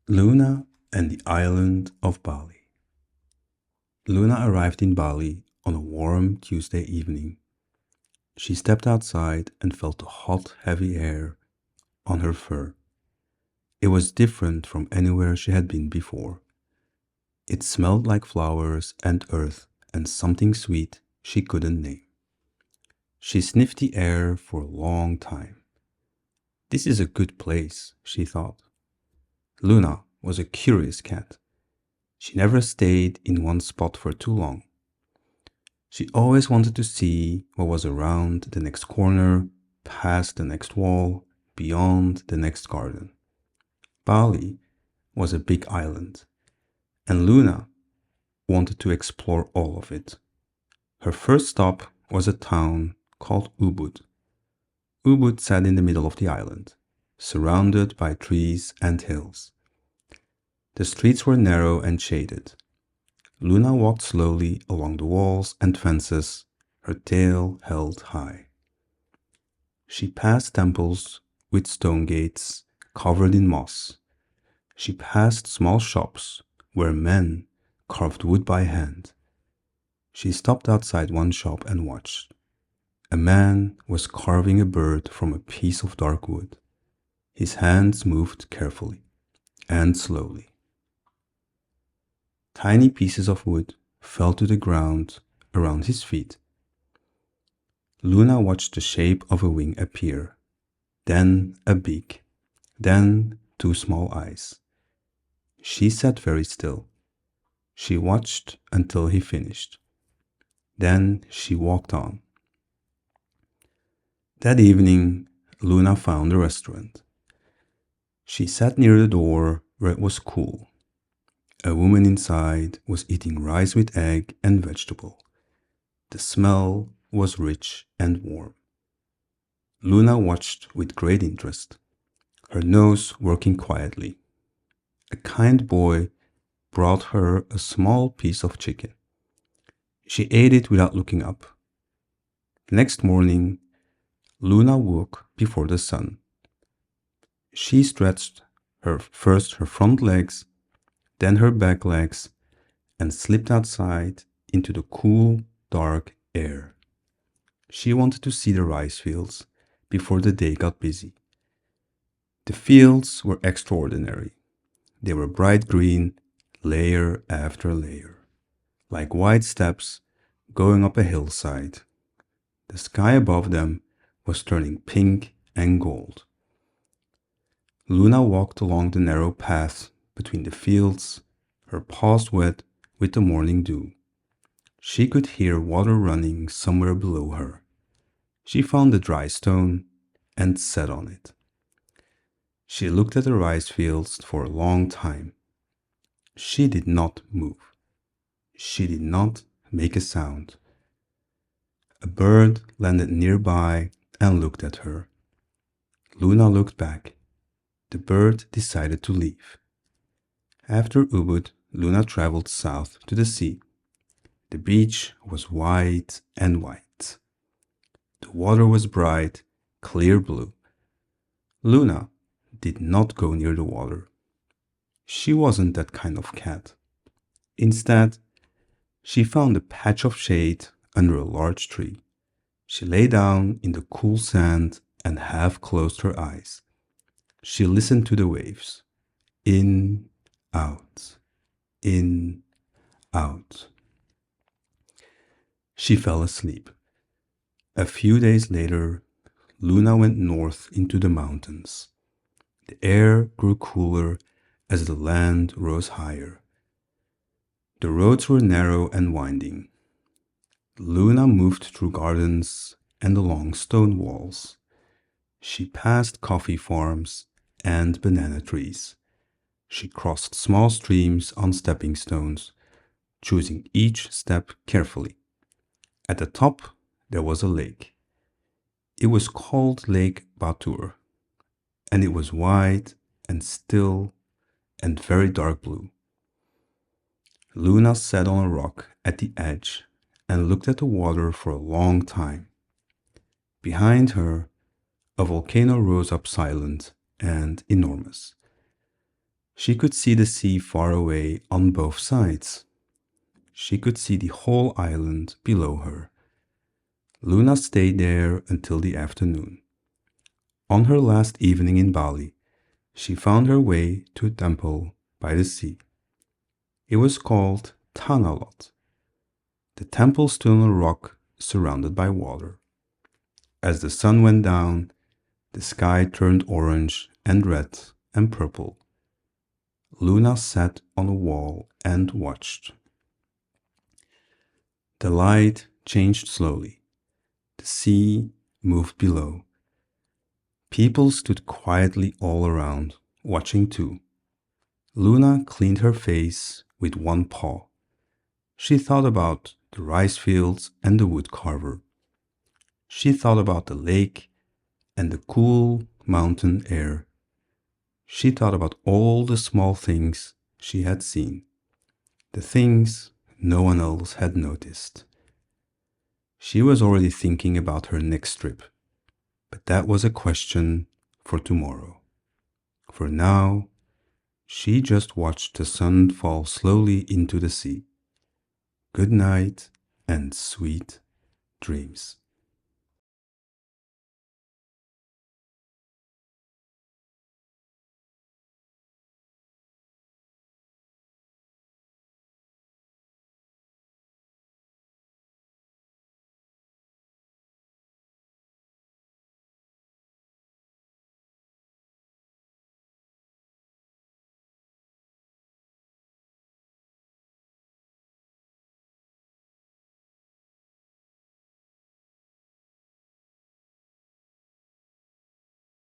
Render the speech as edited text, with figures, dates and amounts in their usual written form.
Luna and the island of Bali. Luna arrived in Bali on a warm Tuesday evening. She stepped outside and felt the hot, heavy air on her fur. It was different from anywhere she had been before. It smelled like flowers and earth and something sweet she couldn't name. She sniffed the air for a long time. This is a good place, she thought. Luna was a curious cat. She never stayed in one spot for too long. She always wanted to see what was around the next corner, past the next wall, beyond the next garden. Bali was a big island, and Luna wanted to explore all of it. Her first stop was a town called Ubud. Ubud sat in the middle of the island, surrounded by trees and hills. The streets were narrow and shaded. Luna walked slowly along the walls and fences, her tail held high. She passed temples with stone gates covered in moss. She passed small shops where men carved wood by hand. She stopped outside one shop and watched. A man was carving a bird from a piece of dark wood. His hands moved carefully and slowly. Tiny pieces of wood fell to the ground around his feet. Luna watched the shape of a wing appear, then a beak, then two small eyes. She sat very still. She watched until he finished. Then she walked on. That evening, Luna found a restaurant. She sat near the door where it was cool. A woman inside was eating rice with egg and vegetable. The smell was rich and warm. Luna watched with great interest, her nose working quietly. A kind boy brought her a small piece of chicken. She ate it without looking up. The next morning, Luna woke before the sun. She stretched first her front legs, then her back legs, and slipped outside into the cool, dark air. She wanted to see the rice fields before the day got busy. The fields were extraordinary. They were bright green, layer after layer, like white steps going up a hillside. The sky above them was turning pink and gold. Luna walked along the narrow path between the fields, her paws wet with the morning dew. She could hear water running somewhere below her. She found a dry stone and sat on it. She looked at the rice fields for a long time. She did not move. She did not make a sound. A bird landed nearby and looked at her. Luna looked back. The bird decided to leave. After Ubud, Luna traveled south to the sea. The beach was white and white. The water was bright, clear blue. Luna did not go near the water. She wasn't that kind of cat. Instead, she found a patch of shade under a large tree. She lay down in the cool sand and half closed her eyes. She listened to the waves. In, out, in, out. She fell asleep. A few days later, Luna went north into the mountains. The air grew cooler as the land rose higher. The roads were narrow and winding. Luna moved through gardens and along stone walls. She passed coffee farms and banana trees. She crossed small streams on stepping stones, choosing each step carefully. At the top, there was a lake. It was called Lake Batur, and it was wide and still and very dark blue. Luna sat on a rock at the edge and looked at the water for a long time. Behind her, a volcano rose up silent and enormous. She could see the sea far away on both sides. She could see the whole island below her. Luna stayed there until the afternoon. On her last evening in Bali, she found her way to a temple by the sea. It was called Tanalot. The temple stood on a rock surrounded by water. As the sun went down, the sky turned orange and red and purple. Luna sat on a wall and watched. The light changed slowly. The sea moved below. People stood quietly all around, watching too. Luna cleaned her face with one paw. She thought about the rice fields and the wood carver. She thought about the lake and the cool mountain air. She thought about all the small things she had seen, the things no one else had noticed. She was already thinking about her next trip, but that was a question for tomorrow. For now, she just watched the sun fall slowly into the sea. Good night and sweet dreams.